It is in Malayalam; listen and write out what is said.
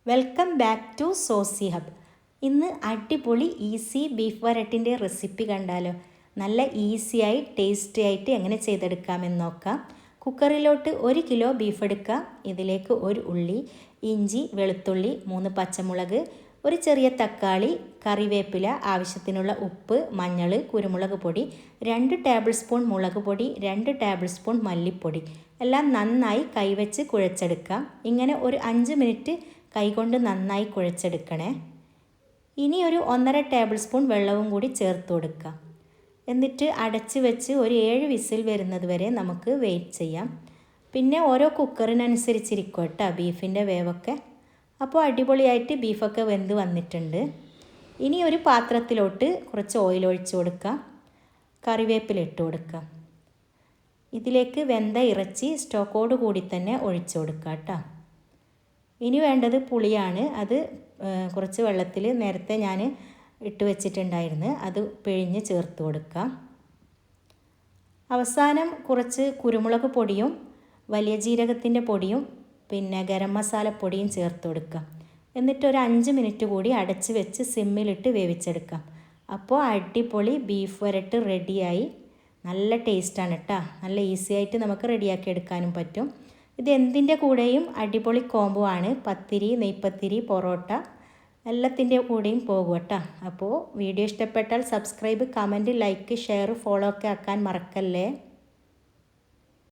Welcome back to saucy hub. ഇന്ന് അടിപൊളി ഈസി ബീഫ് വരട്ടിൻ്റെ റെസിപ്പി കണ്ടാലോ. നല്ല ഈസിയായി ടേസ്റ്റി ആയിട്ട് എങ്ങനെ ചെയ്തെടുക്കാമെന്ന് നോക്കാം. കുക്കറിലോട്ട് 1 കിലോ ബീഫ് എടുക്കുക. ഇതിലേക്ക് 1 ഉള്ളി, ഇഞ്ചി, വെളുത്തുള്ളി, 3 പച്ചമുളക്, ഒരു ചെറിയ തക്കാളി, കറിവേപ്പില, ആവശ്യത്തിനുള്ള ഉപ്പ്, മഞ്ഞൾ, കുരുമുളക് പൊടി, 2 ടേബിൾ സ്പൂൺ മുളക് പൊടി, 2 ടേബിൾ സ്പൂൺ മല്ലിപ്പൊടി എല്ലാം നന്നായി കൈവച്ച് കുഴച്ചെടുക്കാം. ഇങ്ങനെ ഒരു 5 മിനിറ്റ് കൈകൊണ്ട് നന്നായി കുഴച്ചെടുക്കണേ. ഇനി ഒരു 1.5 ടേബിൾ സ്പൂൺ വെള്ളവും കൂടി ചേർത്ത് കൊടുക്കാം. എന്നിട്ട് അടച്ച് വെച്ച് ഒരു 7 വിസിൽ വരുന്നത് വരെ നമുക്ക് വെയിറ്റ് ചെയ്യാം. പിന്നെ ഓരോ കുക്കറിനനുസരിച്ചിരിക്കും കേട്ടോ ബീഫിൻ്റെ വേവൊക്കെ. അപ്പോൾ അടിപൊളിയായിട്ട് ബീഫൊക്കെ വെന്ത് വന്നിട്ടുണ്ട്. ഇനി ഒരു പാത്രത്തിലോട്ട് കുറച്ച് ഓയിൽ ഒഴിച്ച് കൊടുക്കാം. കറിവേപ്പില ഇട്ട് കൊടുക്കാം. ഇതിലേക്ക് വെന്ത ഇറച്ചി സ്റ്റോക്കോട് കൂടി തന്നെ ഒഴിച്ച് കൊടുക്കാം കേട്ടോ. ഇനി വേണ്ടത് പുളിയാണ്. അത് കുറച്ച് വെള്ളത്തിൽ നേരത്തെ ഞാൻ ഇട്ട് വെച്ചിട്ടുണ്ടായിരുന്നു. അത് പിഴിഞ്ഞ് ചേർത്ത് കൊടുക്കാം. അവസാനം കുറച്ച് കുരുമുളക് പൊടിയും വലിയ ജീരകത്തിൻ്റെ പൊടിയും പിന്നെ ഗരം മസാലപ്പൊടിയും ചേർത്ത് കൊടുക്കാം. എന്നിട്ട് ഒരു 5 മിനിറ്റ് കൂടി അടച്ച് വെച്ച് സിമ്മിലിട്ട് വേവിച്ചെടുക്കാം. അപ്പോൾ അടിപൊളി ബീഫ് വരട്ട് റെഡിയായി. നല്ല ടേസ്റ്റാണ് കേട്ടോ. നല്ല ഈസി ആയിട്ട് നമുക്ക് റെഡിയാക്കി എടുക്കാനും പറ്റും. ഇത് എന്തിൻ്റെ കൂടെയും അടിപൊളി കോംബോ ആണ്. പത്തിരി, നെയ്പ്പത്തിരി, പൊറോട്ട എല്ലാത്തിൻ്റെ കൂടെയും പോകും കേട്ടോ. അപ്പോൾ വീഡിയോ ഇഷ്ടപ്പെട്ടാൽ subscribe, comment, like, share, follow ഒക്കെ ആക്കാൻ മറക്കല്ലേ.